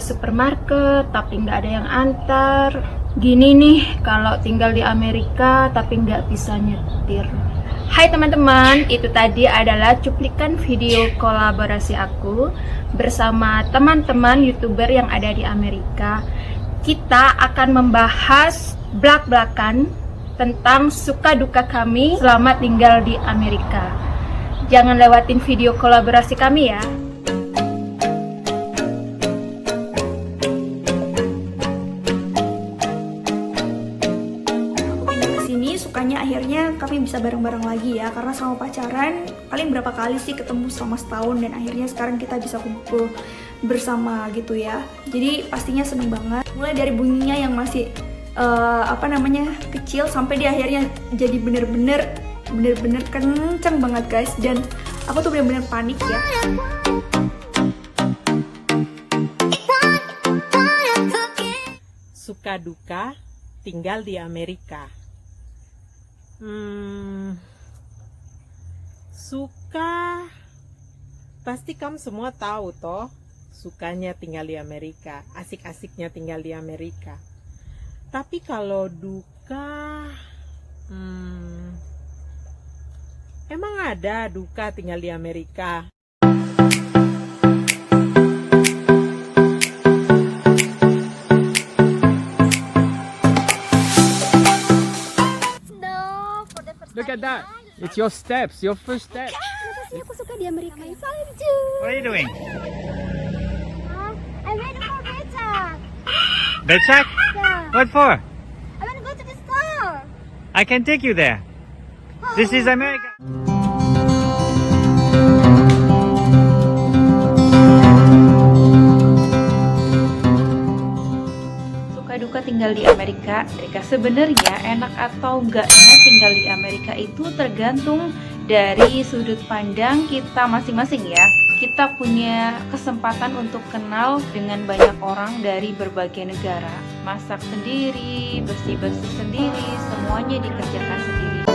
supermarket tapi nggak ada yang antar. Gini nih kalau tinggal di Amerika tapi nggak bisa nyetir. Hai teman-teman, itu tadi adalah cuplikan video kolaborasi aku bersama teman-teman YouTuber yang ada di Amerika. Kita akan membahas blak-blakan tentang suka duka kami selama tinggal di Amerika. Jangan lewatin video kolaborasi kami ya. Sukanya akhirnya kami bisa bareng-bareng lagi ya, karena selama pacaran paling berapa kali sih ketemu selama setahun, dan akhirnya sekarang kita bisa kumpul bersama gitu ya. Jadi pastinya seneng banget, mulai dari bunyinya yang masih kecil sampai di akhirnya jadi bener-bener kenceng banget guys, dan aku tuh bener-bener panik ya. Suka duka tinggal di Amerika. Suka pasti kamu semua tahu toh, sukanya tinggal di Amerika, asik-asiknya tinggal di Amerika. Tapi kalau duka, emang ada duka tinggal di Amerika? Look at that. It's your steps, your first step. Kenapa sih aku suka di Amerika? What are you doing? I'm waiting for Becak. Becak? Yeah. What for? I want to go to the store. I can take you there. This is America. Duka tinggal di Amerika. Sebenarnya enak atau enggaknya tinggal di Amerika itu tergantung dari sudut pandang kita masing-masing ya. Kita punya kesempatan untuk kenal dengan banyak orang dari berbagai negara. Masak sendiri, bersih-bersih sendiri, semuanya dikerjakan sendiri.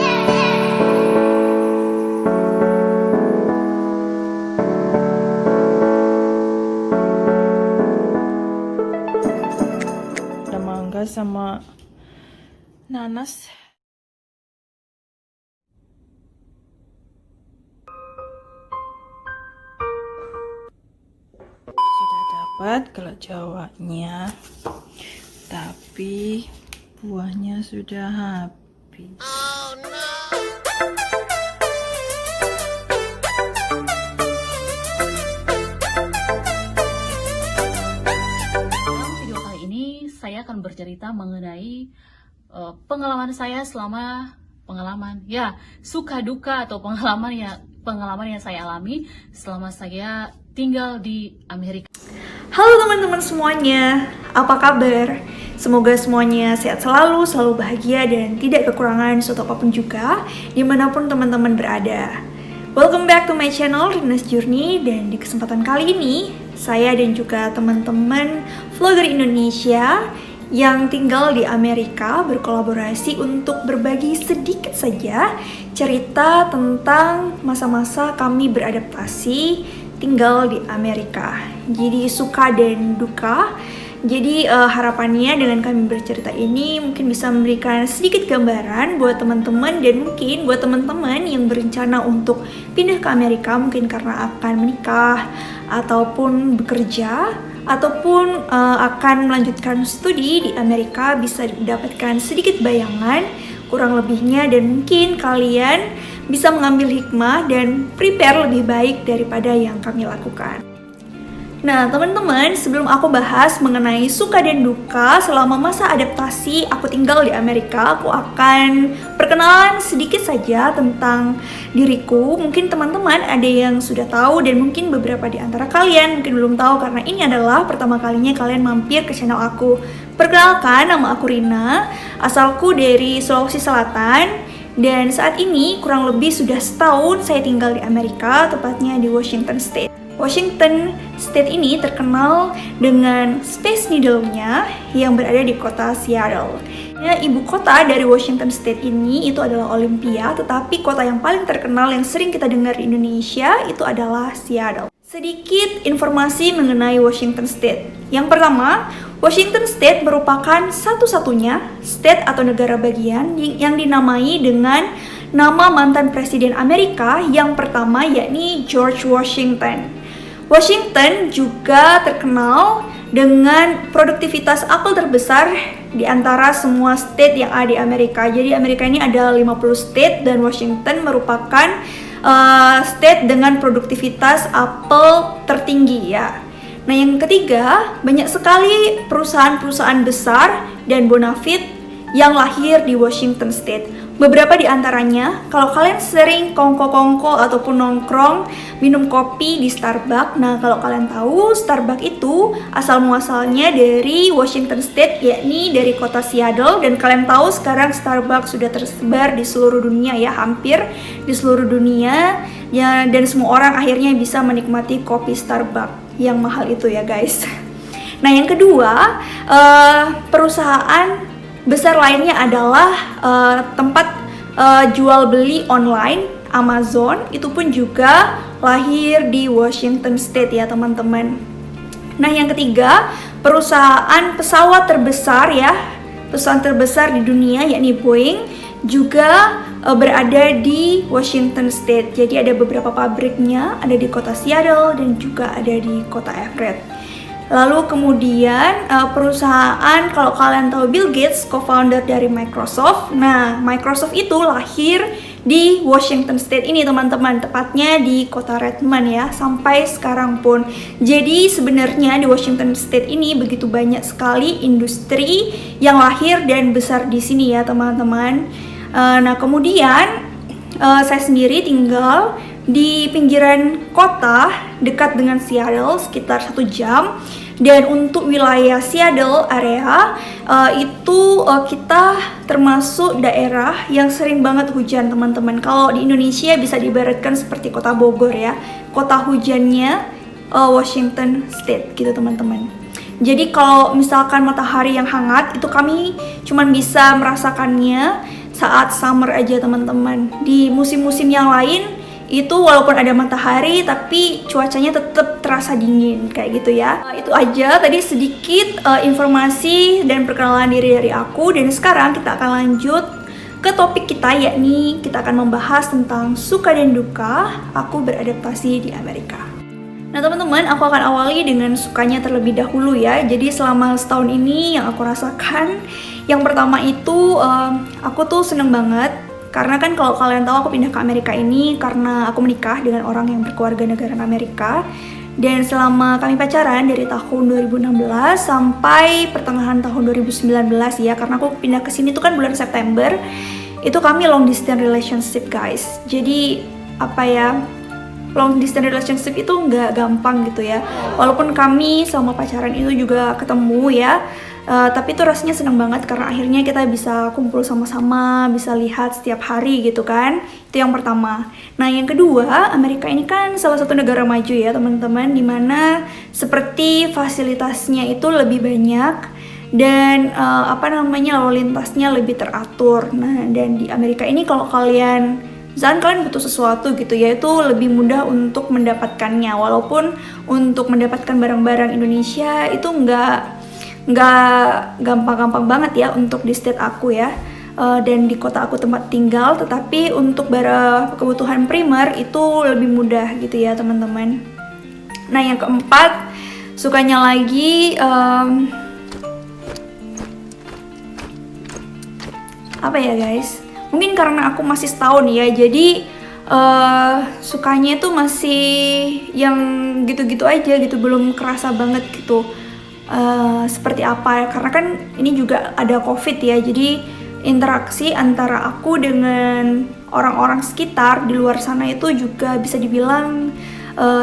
Sama nanas. Sudah dapat kalau Jawanya, tapi buahnya sudah habis. Oh no. Saya akan bercerita mengenai pengalaman saya selama suka duka atau pengalaman yang saya alami selama saya tinggal di Amerika. Halo teman-teman semuanya, apa kabar? Semoga semuanya sehat selalu bahagia dan tidak kekurangan suatu apapun juga dimanapun teman-teman berada. Welcome back to my channel Rina's Journey, dan di kesempatan kali ini saya dan juga teman-teman vlogger Indonesia yang tinggal di Amerika berkolaborasi untuk berbagi sedikit saja cerita tentang masa-masa kami beradaptasi tinggal di Amerika. Jadi suka dan duka. Jadi harapannya dengan kami bercerita ini mungkin bisa memberikan sedikit gambaran buat teman-teman, dan mungkin buat teman-teman yang berencana untuk pindah ke Amerika mungkin karena akan menikah ataupun bekerja ataupun akan melanjutkan studi di Amerika, bisa mendapatkan sedikit bayangan kurang lebihnya, dan mungkin kalian bisa mengambil hikmah dan prepare lebih baik daripada yang kami lakukan. Nah teman-teman, sebelum aku bahas mengenai suka dan duka selama masa adaptasi aku tinggal di Amerika, aku akan perkenalan sedikit saja tentang diriku. Mungkin teman-teman ada yang sudah tahu, dan mungkin beberapa di antara kalian mungkin belum tahu karena ini adalah pertama kalinya kalian mampir ke channel aku. Perkenalkan, nama aku Rina, asalku dari Sulawesi Selatan, dan saat ini kurang lebih sudah setahun saya tinggal di Amerika, tepatnya di Washington State. Washington State ini terkenal dengan Space Needle-nya yang berada di kota Seattle. Ya, ibu kota dari Washington State ini itu adalah Olympia, tetapi kota yang paling terkenal yang sering kita dengar di Indonesia itu adalah Seattle. Sedikit informasi mengenai Washington State. Yang pertama, Washington State merupakan satu-satunya state atau negara bagian yang dinamai dengan nama mantan Presiden Amerika yang pertama, yakni George Washington. Washington juga terkenal dengan produktivitas apel terbesar di antara semua state yang ada di Amerika. Jadi Amerika ini ada 50 state dan Washington merupakan state dengan produktivitas apel tertinggi ya. Nah yang ketiga, banyak sekali perusahaan-perusahaan besar dan bonafit yang lahir di Washington State. Beberapa di antaranya, kalau kalian sering kongko-kongko ataupun nongkrong minum kopi di Starbucks, nah kalau kalian tahu Starbucks itu asal muasalnya dari Washington State, yakni dari kota Seattle. Dan kalian tahu sekarang Starbucks sudah tersebar di seluruh dunia ya, hampir di seluruh dunia ya, dan semua orang akhirnya bisa menikmati kopi Starbucks yang mahal itu ya guys. Nah yang kedua, perusahaan besar lainnya adalah tempat jual beli online, Amazon, itu pun juga lahir di Washington State ya teman-teman. Nah yang ketiga, perusahaan pesawat terbesar ya, perusahaan terbesar di dunia yakni Boeing juga berada di Washington State. Jadi ada beberapa pabriknya, ada di kota Seattle dan juga ada di kota Everett. Lalu kemudian perusahaan, kalau kalian tahu Bill Gates, co-founder dari Microsoft. Nah, Microsoft itu lahir di Washington State ini teman-teman, tepatnya di kota Redmond ya, sampai sekarang pun. Jadi sebenarnya di Washington State ini begitu banyak sekali industri yang lahir dan besar di sini ya teman-teman. Nah kemudian saya sendiri tinggal di pinggiran kota dekat dengan Seattle sekitar 1 jam. Dan untuk wilayah Seattle area itu kita termasuk daerah yang sering banget hujan teman-teman. Kalau di Indonesia bisa diibaratkan seperti kota Bogor ya, kota hujannya Washington State gitu teman-teman. Jadi kalau misalkan matahari yang hangat itu kami cuman bisa merasakannya saat summer aja teman-teman. Di musim-musim yang lain itu walaupun ada matahari tapi cuacanya tetap terasa dingin kayak gitu ya. Itu aja tadi sedikit informasi dan perkenalan diri dari aku, dan sekarang kita akan lanjut ke topik kita, yakni kita akan membahas tentang suka dan duka aku beradaptasi di Amerika. Nah teman-teman, aku akan awali dengan sukanya terlebih dahulu ya. Jadi selama setahun ini yang aku rasakan, yang pertama itu aku tuh seneng banget. Karena kan kalau kalian tahu aku pindah ke Amerika ini karena aku menikah dengan orang yang berkeluarga negara Amerika. Dan selama kami pacaran dari tahun 2016 sampai pertengahan tahun 2019 ya, karena aku pindah ke sini tuh kan bulan September. Itu kami long distance relationship guys. Jadi apa ya, long distance relationship itu nggak gampang gitu ya. Walaupun kami sama pacaran itu juga ketemu ya, tapi itu rasanya seneng banget karena akhirnya kita bisa kumpul sama-sama, bisa lihat setiap hari gitu kan. Itu yang pertama. Nah yang kedua, Amerika ini kan salah satu negara maju ya teman-teman, dimana seperti fasilitasnya itu lebih banyak dan lalu lintasnya lebih teratur. Nah dan di Amerika ini kalau kalian butuh sesuatu gitu ya, itu lebih mudah untuk mendapatkannya. Walaupun untuk mendapatkan barang-barang Indonesia itu nggak gampang-gampang banget ya untuk di state aku ya, dan di kota aku tempat tinggal. Tetapi untuk kebutuhan primer itu lebih mudah gitu ya teman-teman. Nah yang keempat, sukanya lagi apa ya guys, mungkin karena aku masih setahun ya, jadi sukanya itu masih yang gitu-gitu aja gitu, belum kerasa banget gitu seperti apa, karena kan ini juga ada COVID ya, jadi interaksi antara aku dengan orang-orang sekitar di luar sana itu juga bisa dibilang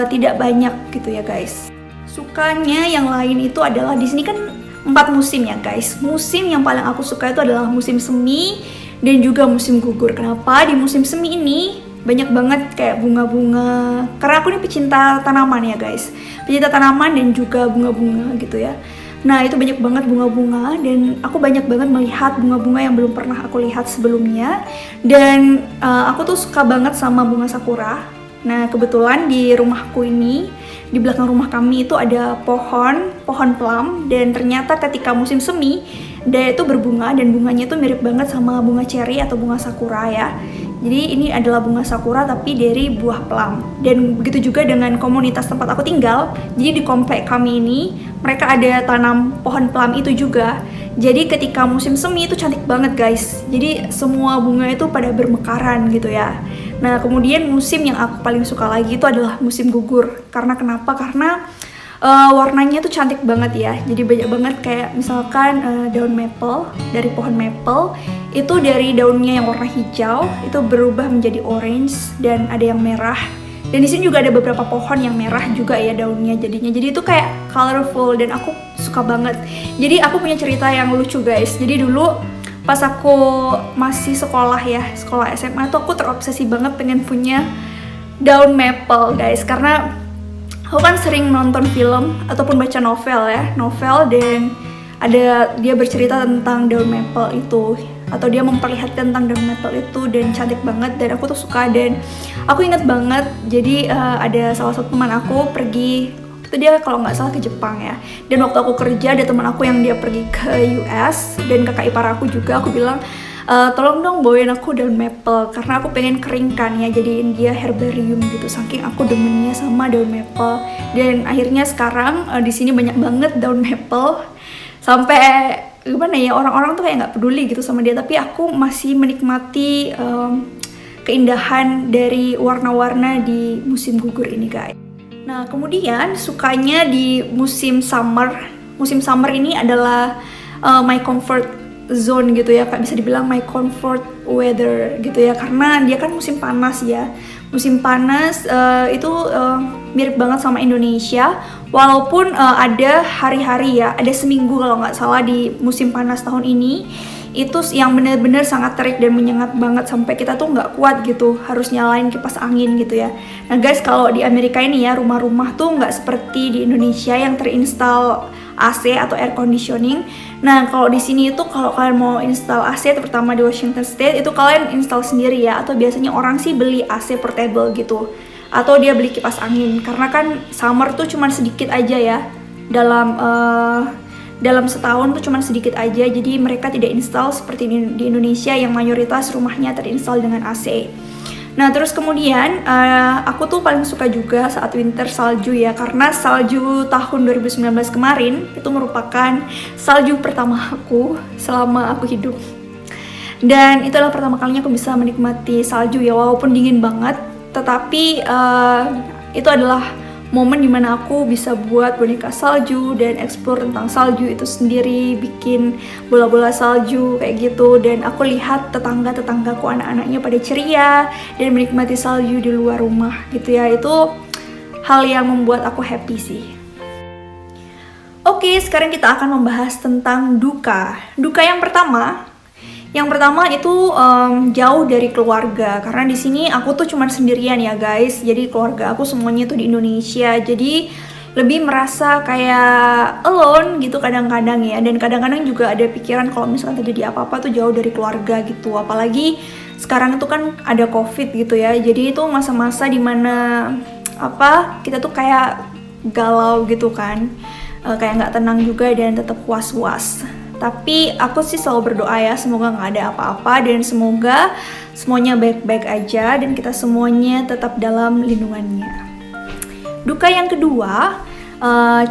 tidak banyak gitu ya guys. Sukanya yang lain itu adalah di sini kan 4 musim ya guys. Musim yang paling aku suka itu adalah musim semi dan juga musim gugur. Kenapa? Di musim semi ini banyak banget kayak bunga-bunga, karena aku ini pecinta tanaman ya guys, pecinta tanaman dan juga bunga-bunga gitu ya. Nah itu banyak banget bunga-bunga dan aku banyak banget melihat bunga-bunga yang belum pernah aku lihat sebelumnya. Dan aku tuh suka banget sama bunga sakura. Nah, kebetulan di rumahku ini, di belakang rumah kami itu ada pohon plum, dan ternyata ketika musim semi, dia itu berbunga dan bunganya itu mirip banget sama bunga cherry atau bunga sakura ya. Jadi ini adalah bunga sakura tapi dari buah plum. Dan begitu juga dengan komunitas tempat aku tinggal. Jadi di komplek kami ini mereka ada tanam pohon plum itu juga. Jadi ketika musim semi itu cantik banget guys. Jadi semua bunga itu pada bermekaran gitu ya. Nah kemudian musim yang aku paling suka lagi itu adalah musim gugur. Karena kenapa? Karena warnanya tuh cantik banget ya. Jadi banyak banget kayak misalkan daun maple, dari pohon maple itu dari daunnya yang warna hijau itu berubah menjadi orange dan ada yang merah. Dan di sini juga ada beberapa pohon yang merah juga ya daunnya jadinya. Jadi itu kayak colorful dan aku suka banget. Jadi aku punya cerita yang lucu guys. Jadi dulu pas aku masih sekolah ya, sekolah SMA tuh aku terobsesi banget pengen punya daun maple guys, karena aku kan sering nonton film ataupun baca novel dan ada dia bercerita tentang daun maple itu, atau dia memperlihatkan tentang daun maple itu dan cantik banget dan aku tuh suka. Dan aku inget banget, jadi ada salah satu teman aku pergi, itu dia kalau nggak salah ke Jepang ya, dan waktu aku kerja ada teman aku yang dia pergi ke US dan kakak ipar aku juga, aku bilang tolong dong bawain aku daun maple karena aku pengen keringkan ya, jadiin dia herbarium gitu, saking aku demennya sama daun maple. Dan akhirnya sekarang di sini banyak banget daun maple sampai gimana ya, orang-orang tuh kayak nggak peduli gitu sama dia, tapi aku masih menikmati keindahan dari warna-warna di musim gugur ini guys. Nah kemudian sukanya di musim summer ini adalah my comfort zone gitu ya, kayak bisa dibilang my comfort weather gitu ya, karena dia kan musim panas ya. Musim panas itu mirip banget sama Indonesia, walaupun ada hari-hari ya, ada seminggu kalau nggak salah di musim panas tahun ini itu yang benar-benar sangat terik dan menyengat banget sampai kita tuh nggak kuat gitu, harus nyalain kipas angin gitu ya. Nah guys, kalau di Amerika ini ya, rumah-rumah tuh nggak seperti di Indonesia yang terinstall AC atau air conditioning. Nah kalau di sini itu kalau kalian mau install AC, terutama di Washington State, itu kalian install sendiri ya, atau biasanya orang sih beli AC portable gitu, atau dia beli kipas angin, karena kan summer tuh cuman sedikit aja ya, dalam setahun tuh cuman sedikit aja, jadi mereka tidak install seperti di Indonesia yang mayoritas rumahnya terinstall dengan AC. Nah terus kemudian aku tuh paling suka juga saat winter salju ya, karena salju tahun 2019 kemarin itu merupakan salju pertama aku selama aku hidup. Dan itu adalah pertama kalinya aku bisa menikmati salju ya, walaupun dingin banget, tetapi itu adalah momen dimana aku bisa buat boneka salju dan explore tentang salju itu sendiri, bikin bola-bola salju kayak gitu. Dan aku lihat tetangga-tetanggaku anak-anaknya pada ceria dan menikmati salju di luar rumah gitu ya, itu hal yang membuat aku happy sih. Oke, sekarang kita akan membahas tentang duka. Duka yang pertama itu jauh dari keluarga, karena di sini aku tuh cuman sendirian ya guys. Jadi keluarga aku semuanya tuh di Indonesia, jadi lebih merasa kayak alone gitu kadang-kadang ya. Dan kadang-kadang juga ada pikiran kalau misalkan terjadi apa-apa tuh jauh dari keluarga gitu. Apalagi sekarang itu kan ada COVID gitu ya, jadi itu masa-masa dimana kita tuh kayak galau gitu kan, kayak nggak tenang juga dan tetap was-was. Tapi aku sih selalu berdoa ya, semoga nggak ada apa-apa dan semoga semuanya baik-baik aja dan kita semuanya tetap dalam lindungannya. Duka yang kedua,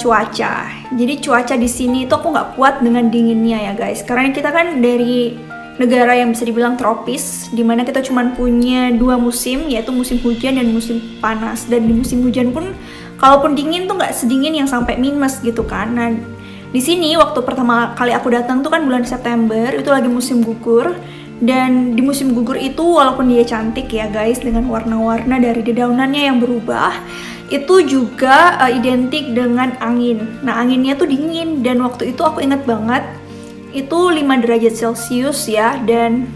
cuaca. Jadi cuaca di sini tuh aku nggak kuat dengan dinginnya ya guys, karena kita kan dari negara yang bisa dibilang tropis, dimana kita cuma punya 2 musim, yaitu musim hujan dan musim panas. Dan di musim hujan pun, kalaupun dingin tuh nggak sedingin yang sampai minus gitu kan. Nah di sini waktu pertama kali aku datang tuh kan bulan September, itu lagi musim gugur. Dan di musim gugur itu walaupun dia cantik ya guys, dengan warna-warna dari dedaunannya yang berubah, itu juga identik dengan angin. Nah anginnya tuh dingin, dan waktu itu aku inget banget itu 5 derajat Celcius ya, dan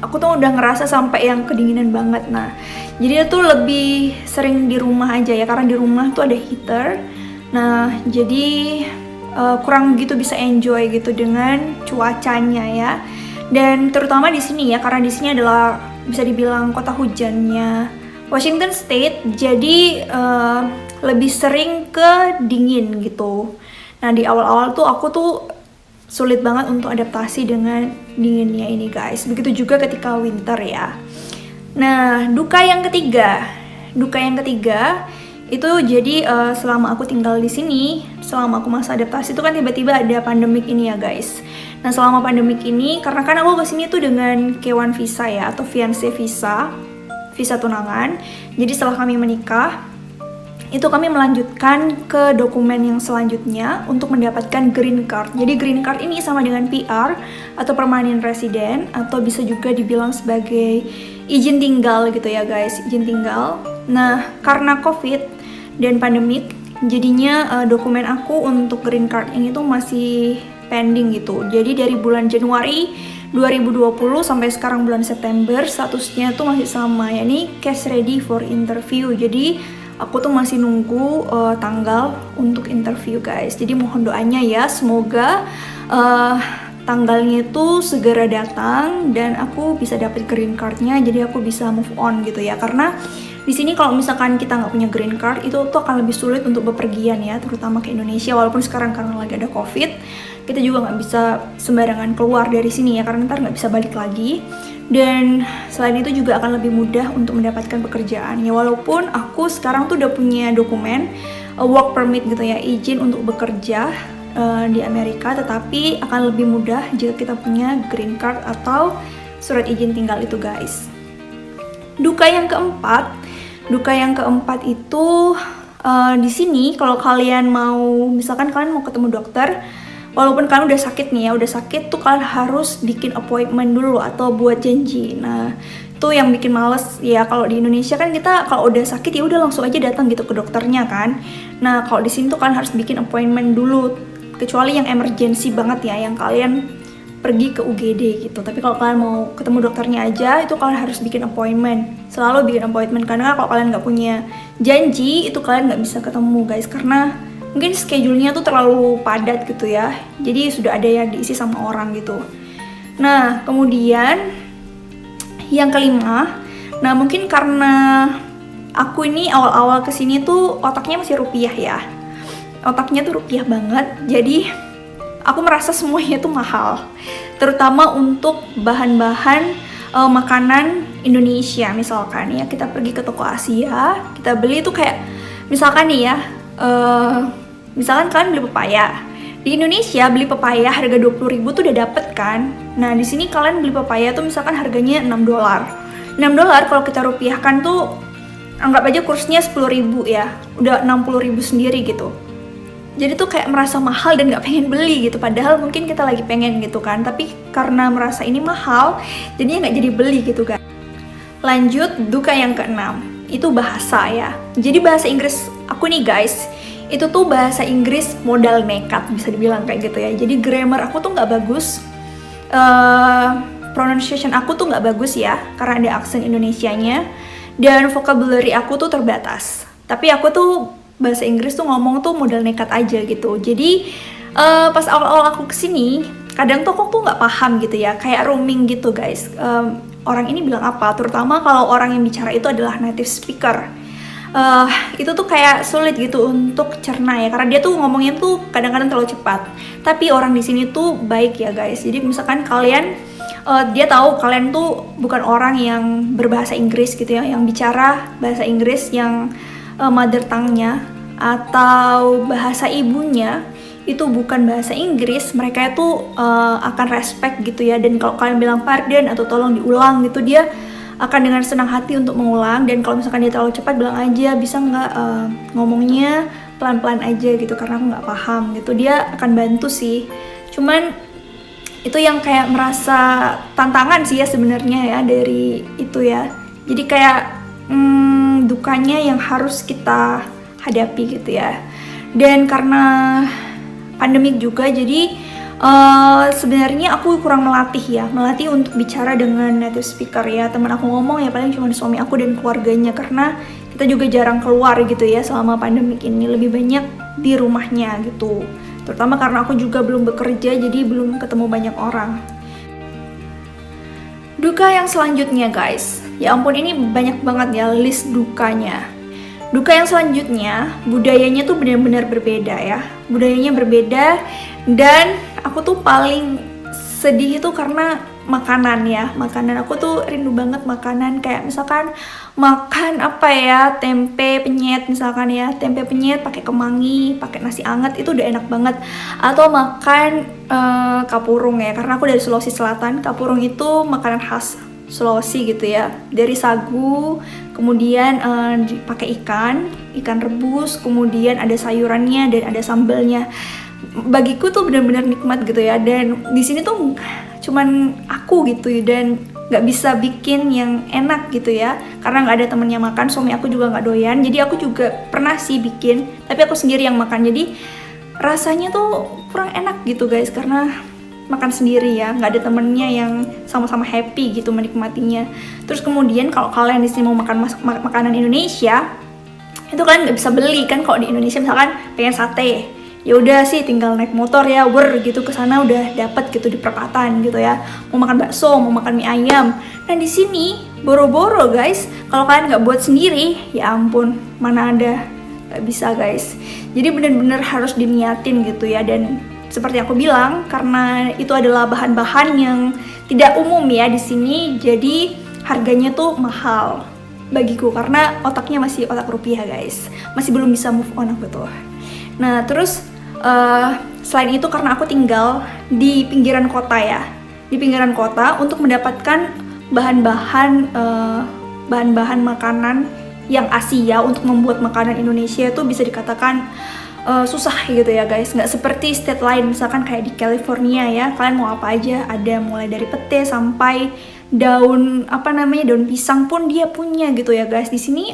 aku tuh udah ngerasa sampai yang kedinginan banget. Nah jadi itu lebih sering di rumah aja ya, karena di rumah tuh ada heater. Nah jadi kurang begitu bisa enjoy gitu dengan cuacanya ya. Dan terutama di sini ya, karena di sini adalah bisa dibilang kota hujannya Washington State, jadi lebih sering ke dingin gitu. Nah di awal-awal tuh aku tuh sulit banget untuk adaptasi dengan dinginnya ini guys. Begitu juga ketika winter ya. Nah duka yang ketiga itu jadi selama aku tinggal di sini, selama aku masa adaptasi itu kan tiba-tiba ada pandemik ini ya guys. Nah selama pandemik ini, karena kan aku kesini tuh dengan K1 visa ya, atau fiancé visa tunangan. Jadi setelah kami menikah, itu kami melanjutkan ke dokumen yang selanjutnya untuk mendapatkan green card. Jadi green card ini sama dengan PR atau permanent resident, atau bisa juga dibilang sebagai izin tinggal gitu ya guys, izin tinggal. Nah karena COVID dan pandemik, jadinya dokumen aku untuk green card ini tuh masih pending gitu. Jadi dari bulan Januari 2020 sampai sekarang bulan September statusnya tuh masih sama, yakni case ready for interview. Jadi aku tuh masih nunggu tanggal untuk interview guys. Jadi mohon doanya ya, semoga tanggalnya itu segera datang dan aku bisa dapat green cardnya, jadi aku bisa move on gitu ya. Karena di sini kalau misalkan kita nggak punya green card, itu tuh akan lebih sulit untuk bepergian ya, terutama ke Indonesia. Walaupun sekarang karena lagi ada COVID, kita juga nggak bisa sembarangan keluar dari sini ya, karena ntar nggak bisa balik lagi. Dan selain itu juga akan lebih mudah untuk mendapatkan pekerjaan ya. Walaupun aku sekarang tuh udah punya dokumen work permit gitu ya, izin untuk bekerja di Amerika, tetapi akan lebih mudah jika kita punya green card atau surat izin tinggal itu guys. Duka yang keempat itu di sini kalau kalian mau, misalkan kalian mau ketemu dokter, walaupun kalian udah sakit nih ya, udah sakit tuh kalian harus bikin appointment dulu atau buat janji. Nah itu yang bikin males ya. Kalau di Indonesia kan kita kalau udah sakit ya udah langsung aja datang gitu ke dokternya kan. Nah kalau di sini tuh kalian harus bikin appointment dulu, kecuali yang emergency banget ya, yang kalian pergi ke UGD gitu. Tapi kalau kalian mau ketemu dokternya aja, itu kalian harus bikin appointment. Selalu bikin appointment, karena kalau kalian nggak punya janji, itu kalian nggak bisa ketemu guys. Karena mungkin schedule-nya tuh terlalu padat gitu ya. Jadi sudah ada yang diisi sama orang gitu. Nah, kemudian yang kelima, nah mungkin karena aku ini awal-awal kesini tuh otaknya masih rupiah ya. Otaknya tuh rupiah banget. Jadi aku merasa semuanya tuh mahal, terutama untuk bahan-bahan makanan Indonesia. Misalkan ya kita pergi ke toko Asia, kita beli tuh kayak misalkan nih ya, misalkan kalian beli pepaya di Indonesia, beli pepaya harga 20.000 tuh udah dapet kan. Nah di sini kalian beli pepaya tuh misalkan harganya $6. $6 kalau kita rupiahkan tuh anggap aja kursnya 10.000 ya, udah 60.000 sendiri gitu. Jadi tuh kayak merasa mahal dan gak pengen beli gitu. Padahal mungkin kita lagi pengen gitu kan, tapi karena merasa ini mahal, jadinya gak jadi beli gitu kan. Lanjut, duka yang keenam, itu bahasa ya. Jadi bahasa Inggris aku nih guys, itu tuh bahasa Inggris modal nekat, bisa dibilang kayak gitu ya. Jadi grammar aku tuh gak bagus, pronunciation aku tuh gak bagus ya, karena ada aksen Indonesianya. Dan vocabulary aku tuh terbatas. Tapi aku tuh bahasa Inggris tuh ngomong tuh modal nekat aja gitu. Jadi pas awal-awal aku kesini, kadang tuh aku tuh nggak paham gitu ya, kayak roaming gitu guys. Orang ini bilang apa, terutama kalau orang yang bicara itu adalah native speaker. Itu tuh kayak sulit gitu untuk cerna ya, karena dia tuh ngomongnya tuh kadang-kadang terlalu cepat. Tapi orang di sini tuh baik ya guys. Jadi misalkan kalian dia tahu kalian tuh bukan orang yang berbahasa Inggris gitu ya, yang bicara bahasa Inggris yang mother tongue-nya atau bahasa ibunya itu bukan bahasa Inggris, mereka itu akan respect gitu ya. Dan kalau kalian bilang pardon atau tolong diulang gitu, dia akan dengan senang hati untuk mengulang. Dan kalau misalkan dia terlalu cepat, bilang aja bisa nggak ngomongnya pelan-pelan aja gitu, karena aku nggak paham gitu. Dia akan bantu sih. Cuman itu yang kayak merasa tantangan sih ya sebenarnya ya dari itu ya. Jadi kayak dukanya yang harus kita hadapi gitu ya. Dan karena pandemik juga, jadi sebenarnya aku kurang melatih untuk bicara dengan native speaker ya. Teman aku ngomong ya paling cuma suami aku dan keluarganya, karena kita juga jarang keluar gitu ya selama pandemik ini, lebih banyak di rumahnya gitu. Terutama karena aku juga belum bekerja, jadi belum ketemu banyak orang. Duka yang selanjutnya guys, Ya ampun, ini banyak banget ya list dukanya. Duka yang selanjutnya, budayanya tuh benar-benar berbeda ya. Budayanya berbeda, dan aku tuh paling sedih itu karena makanan ya. Makanan, aku tuh rindu banget makanan, kayak misalkan makan apa ya, tempe penyet misalkan ya. Tempe penyet pakai kemangi, pakai nasi anget, itu udah enak banget. Atau makan kapurung ya, karena aku dari Sulawesi Selatan. Kapurung itu makanan khas Sulawesi gitu ya, dari sagu, kemudian dipakai ikan rebus, kemudian ada sayurannya dan ada sambalnya. Bagiku tuh benar-benar nikmat gitu ya, dan di sini tuh cuman aku gitu dan nggak bisa bikin yang enak gitu ya, karena nggak ada temennya makan. Suami aku juga nggak doyan, jadi aku juga pernah sih bikin, tapi aku sendiri yang makan, jadi rasanya tuh kurang enak gitu guys, karena makan sendiri ya, nggak ada temennya yang sama-sama happy gitu menikmatinya. Terus kemudian kalau kalian di sini mau makan makanan Indonesia, itu kalian nggak bisa beli kan. Kalau di Indonesia misalkan pengen sate, ya udah sih tinggal naik motor ya, gitu ke sana udah dapet gitu di perempatan gitu ya. Mau makan bakso, mau makan mie ayam. Nah di sini boro-boro guys, kalau kalian nggak buat sendiri, ya ampun, mana ada, nggak bisa guys. Jadi bener-bener harus diniatin gitu ya, dan seperti aku bilang, karena itu adalah bahan-bahan yang tidak umum ya di sini, jadi harganya tuh mahal bagiku, karena otaknya masih otak rupiah guys, masih belum bisa move on aku tuh. Nah terus selain itu, karena aku tinggal di pinggiran kota ya, di pinggiran kota, untuk mendapatkan bahan-bahan makanan yang Asia untuk membuat makanan Indonesia itu bisa dikatakan susah gitu ya guys. Nggak seperti state lain, misalkan kayak di California ya, kalian mau apa aja ada, mulai dari pete sampai daun daun pisang pun dia punya gitu ya guys. Di sini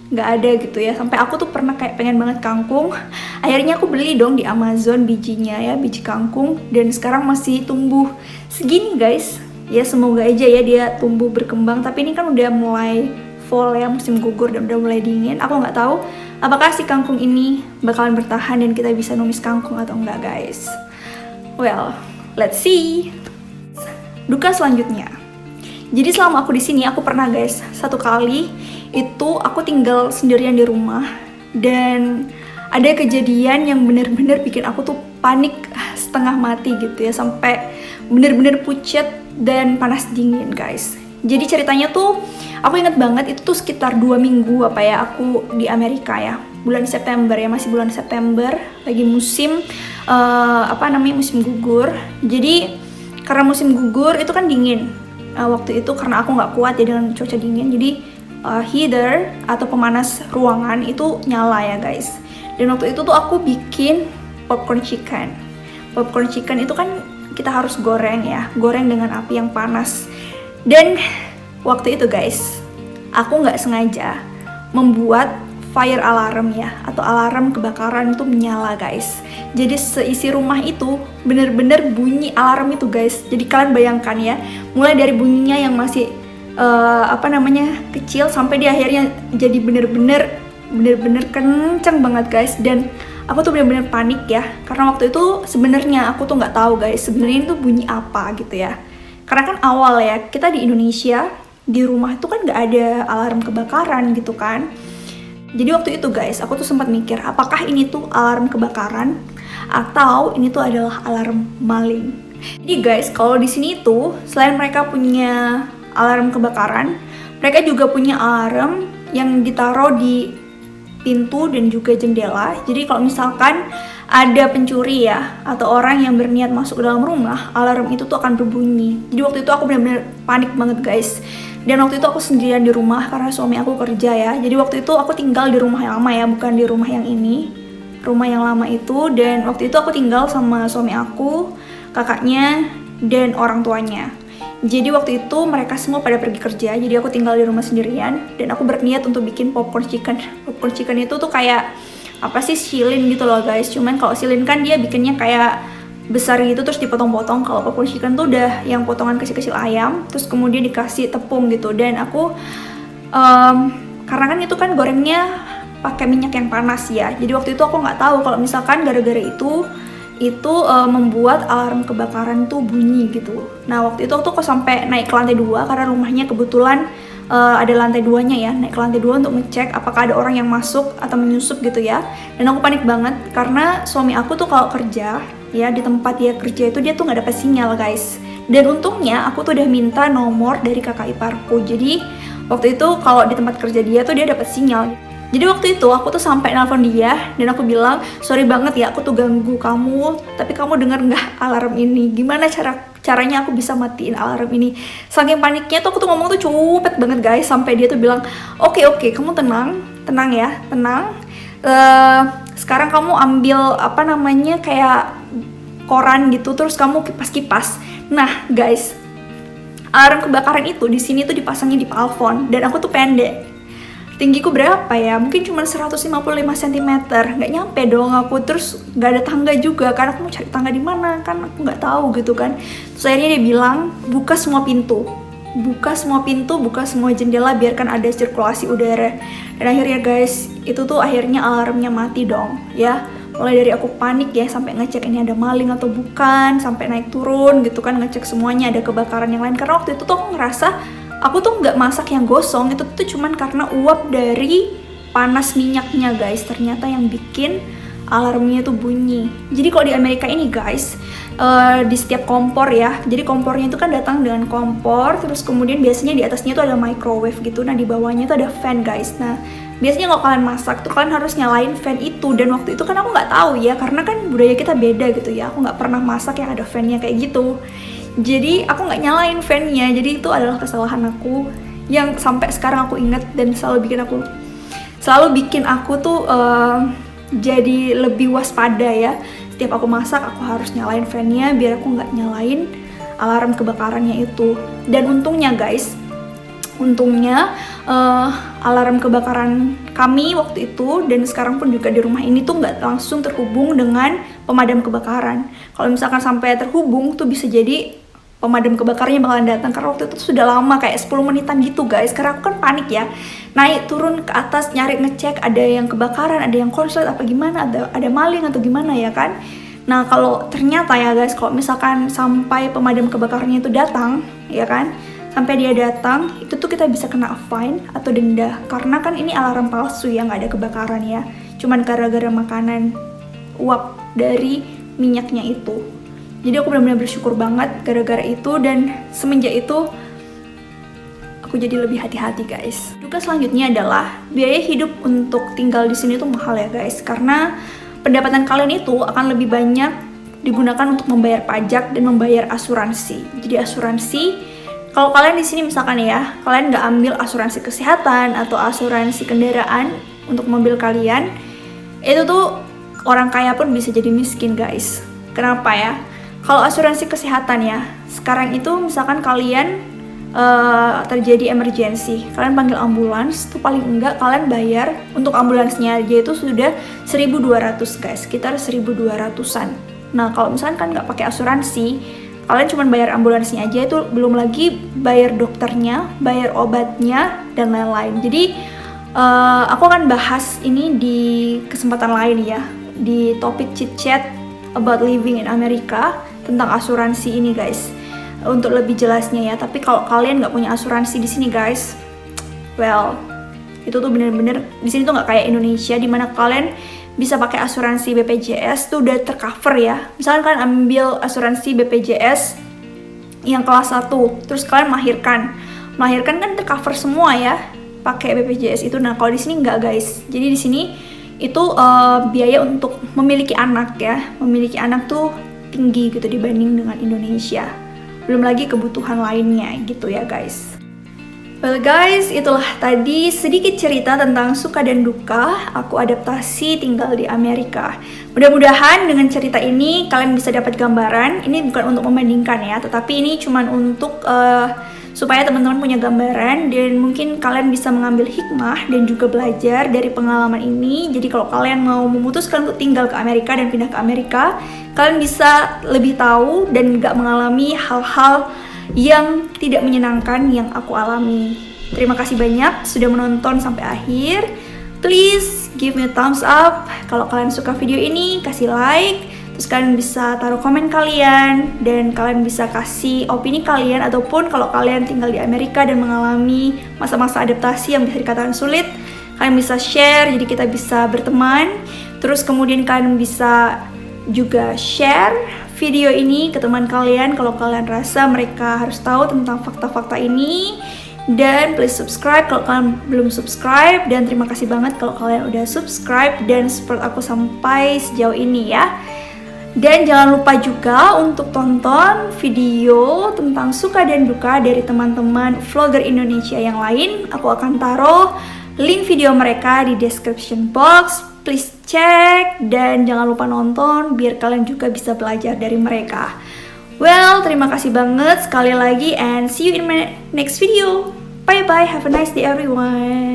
nggak ada gitu ya. Sampai aku tuh pernah kayak pengen banget kangkung, akhirnya aku beli dong di Amazon bijinya ya, biji kangkung, dan sekarang masih tumbuh segini guys. Ya semoga aja ya dia tumbuh berkembang, tapi ini kan udah mulai fall ya, musim gugur dan udah mulai dingin. Aku nggak tahu apakah si kangkung ini bakalan bertahan dan kita bisa numis kangkung atau enggak guys. Well, let's see. Duka selanjutnya. Jadi selama aku di sini, aku pernah guys, satu kali itu aku tinggal sendirian di rumah, dan ada kejadian yang bener-bener bikin aku tuh panik setengah mati gitu ya, sampai bener-bener pucet dan panas dingin guys. Jadi ceritanya tuh, aku inget banget itu tuh sekitar 2 minggu aku di Amerika ya, bulan September ya, masih bulan September, lagi musim musim gugur. Jadi karena musim gugur itu kan dingin, waktu itu karena aku nggak kuat ya dengan cuaca dingin, jadi heater atau pemanas ruangan itu nyala ya guys. Dan waktu itu tuh aku bikin popcorn chicken. Popcorn chicken itu kan kita harus goreng ya, goreng dengan api yang panas. Dan waktu itu guys, aku nggak sengaja membuat fire alarm ya, atau alarm kebakaran itu menyala guys. Jadi seisi rumah itu bener-bener bunyi alarm itu guys. Jadi kalian bayangkan ya, mulai dari bunyinya yang masih kecil, sampai di akhirnya jadi bener-bener kenceng banget guys. Dan aku tuh bener-bener panik ya, karena waktu itu sebenarnya aku tuh nggak tahu guys, sebenarnya itu bunyi apa gitu ya. Karena kan awal ya, kita di Indonesia, di rumah itu kan nggak ada alarm kebakaran gitu kan. Jadi waktu itu guys, aku tuh sempat mikir, apakah ini tuh alarm kebakaran atau ini tuh adalah alarm maling. Jadi guys, kalau di sini tuh selain mereka punya alarm kebakaran, mereka juga punya alarm yang ditaruh di pintu dan juga jendela. Jadi kalau misalkan ada pencuri ya, atau orang yang berniat masuk ke dalam rumah, alarm itu tuh akan berbunyi. Jadi waktu itu aku benar-benar panik banget guys. Dan waktu itu aku sendirian di rumah karena suami aku kerja ya. Jadi waktu itu aku tinggal di rumah yang lama ya, bukan di rumah yang ini, rumah yang lama itu. Dan waktu itu aku tinggal sama suami aku, kakaknya, dan orang tuanya. Jadi waktu itu mereka semua pada pergi kerja, jadi aku tinggal di rumah sendirian. Dan aku berniat untuk bikin popcorn chicken. Popcorn chicken itu tuh kayak shilin gitu loh guys. Cuman kalau shilin kan dia bikinnya kayak besar gitu, terus dipotong-potong. Kalau popcorn chicken tuh udah yang potongan kecil-kecil ayam, terus kemudian dikasih tepung gitu. Dan aku karena kan itu kan gorengnya pakai minyak yang panas ya, jadi waktu itu aku nggak tahu kalau misalkan gara-gara itu membuat alarm kebakaran tuh bunyi gitu. Nah waktu itu aku tuh sampai naik ke lantai 2 karena rumahnya kebetulan ada lantai 2-nya ya, naik ke lantai 2 untuk ngecek apakah ada orang yang masuk atau menyusup gitu ya. Dan aku panik banget karena suami aku tuh kalau kerja ya, di tempat dia kerja itu dia tuh nggak dapat sinyal guys. Dan untungnya aku tuh udah minta nomor dari kakak iparku, jadi waktu itu kalau di tempat kerja dia tuh dia dapat sinyal. Jadi waktu itu aku tuh sampai nelpon dia dan aku bilang, sorry banget ya aku tuh ganggu kamu, tapi kamu dengar nggak alarm ini? Gimana caranya aku bisa matiin alarm ini? Saking paniknya tuh aku tuh ngomong tuh cepet banget guys, sampai dia tuh bilang, oke, kamu tenang ya, tenang. Sekarang kamu ambil apa namanya kayak koran gitu, terus kamu kipas-kipas. Nah guys, alarm kebakaran itu di sini tuh dipasangnya di plafon dan aku tuh pendek. Tinggiku berapa ya? Mungkin cuma 155 cm. Nggak nyampe dong aku. Terus nggak ada tangga juga. Karena aku mau cari tangga di mana? Kan aku nggak tahu gitu kan. Terus akhirnya dia bilang, buka semua pintu. Buka semua pintu, buka semua jendela, biarkan ada sirkulasi udara. Dan akhirnya guys, itu tuh akhirnya alarmnya mati dong. Ya, mulai dari aku panik ya, sampai ngecek ini ada maling atau bukan. Sampai naik turun gitu kan, ngecek semuanya ada kebakaran yang lain. Karena waktu itu tuh aku ngerasa aku tuh nggak masak yang gosong, itu tuh cuman karena uap dari panas minyaknya guys. Ternyata yang bikin alarmnya tuh bunyi. Jadi kalau di Amerika ini guys, di setiap kompor ya, jadi kompornya itu kan datang dengan kompor, terus kemudian biasanya di atasnya tuh ada microwave gitu, nah di bawahnya tuh ada fan guys. Nah biasanya kalau kalian masak tuh kalian harus nyalain fan itu, dan waktu itu kan aku nggak tahu ya, karena kan budaya kita beda gitu ya, aku nggak pernah masak yang ada fannya kayak gitu. Jadi aku nggak nyalain fan-nya, jadi itu adalah kesalahan aku yang sampai sekarang aku ingat dan selalu bikin aku tuh jadi lebih waspada ya. Setiap aku masak aku harus nyalain fan-nya biar aku nggak nyalain alarm kebakarannya itu. Dan untungnya guys, alarm kebakaran kami waktu itu dan sekarang pun juga di rumah ini tuh nggak langsung terhubung dengan pemadam kebakaran. Kalau misalkan sampai terhubung tuh bisa jadi pemadam kebakarannya bakalan datang, karena waktu itu sudah lama kayak 10 menitan gitu guys. Karena aku kan panik ya, naik turun ke atas nyari ngecek ada yang kebakaran, ada yang konslet apa gimana, ada maling atau gimana ya kan. Nah kalau ternyata ya guys, kalau misalkan sampai pemadam kebakarannya itu datang ya kan, sampai dia datang, itu tuh kita bisa kena fine atau denda. Karena kan ini alarm palsu ya, nggak ada kebakaran ya, cuman gara-gara makanan uap dari minyaknya itu. Jadi aku benar-benar bersyukur banget gara-gara itu, dan semenjak itu aku jadi lebih hati-hati guys. Duka selanjutnya adalah biaya hidup untuk tinggal di sini tuh mahal ya guys, karena pendapatan kalian itu akan lebih banyak digunakan untuk membayar pajak dan membayar asuransi. Jadi asuransi, kalau kalian di sini misalkan ya, kalian nggak ambil asuransi kesehatan atau asuransi kendaraan untuk mobil kalian, itu tuh orang kaya pun bisa jadi miskin guys. Kenapa ya? Kalau asuransi kesehatan ya, sekarang itu misalkan kalian terjadi emergency, kalian panggil ambulans, tuh paling enggak kalian bayar untuk ambulansnya aja itu sudah 1.200 guys, sekitar 1.200-an. Nah kalau misalkan kan nggak pakai asuransi, kalian cuma bayar ambulansnya aja, itu belum lagi bayar dokternya, bayar obatnya, dan lain-lain. Jadi aku akan bahas ini di kesempatan lain ya, di topik chit chat about living in America tentang asuransi ini guys, untuk lebih jelasnya ya. Tapi kalau kalian nggak punya asuransi di sini guys, well itu tuh bener-bener di sini tuh nggak kayak Indonesia, dimana kalian bisa pakai asuransi BPJS tuh udah tercover ya. Misalkan kalian ambil asuransi BPJS yang kelas 1, terus kalian melahirkan kan tercover semua ya pakai BPJS itu. Nah kalau di sini nggak guys, jadi di sini itu biaya untuk memiliki anak ya, memiliki anak tuh tinggi gitu dibanding dengan Indonesia. Belum lagi kebutuhan lainnya gitu ya guys. Well guys, itulah tadi sedikit cerita tentang suka dan duka aku adaptasi tinggal di Amerika. Mudah-mudahan dengan cerita ini kalian bisa dapat gambaran. Ini bukan untuk membandingkan ya, tetapi ini cuman untuk supaya teman-teman punya gambaran, dan mungkin kalian bisa mengambil hikmah dan juga belajar dari pengalaman ini. Jadi kalau kalian mau memutuskan untuk tinggal ke Amerika dan pindah ke Amerika, kalian bisa lebih tahu dan gak mengalami hal-hal yang tidak menyenangkan yang aku alami. Terima kasih banyak sudah menonton sampai akhir. Please give me a thumbs up kalau kalian suka video ini, kasih like. Terus kalian bisa taruh komen kalian, dan kalian bisa kasih opini kalian, ataupun kalau kalian tinggal di Amerika dan mengalami masa-masa adaptasi yang bisa dikatakan sulit, kalian bisa share, jadi kita bisa berteman. Terus kemudian kalian bisa juga share video ini ke teman kalian kalau kalian rasa mereka harus tahu tentang fakta-fakta ini. Dan please subscribe kalau kalian belum subscribe, dan terima kasih banget kalau kalian udah subscribe dan support aku sampai sejauh ini ya. Dan jangan lupa juga untuk tonton video tentang suka dan duka dari teman-teman vlogger Indonesia yang lain. Aku akan taruh link video mereka di description box. Please cek dan jangan lupa nonton biar kalian juga bisa belajar dari mereka. Well, terima kasih banget sekali lagi, and see you in my next video. Bye bye, have a nice day everyone.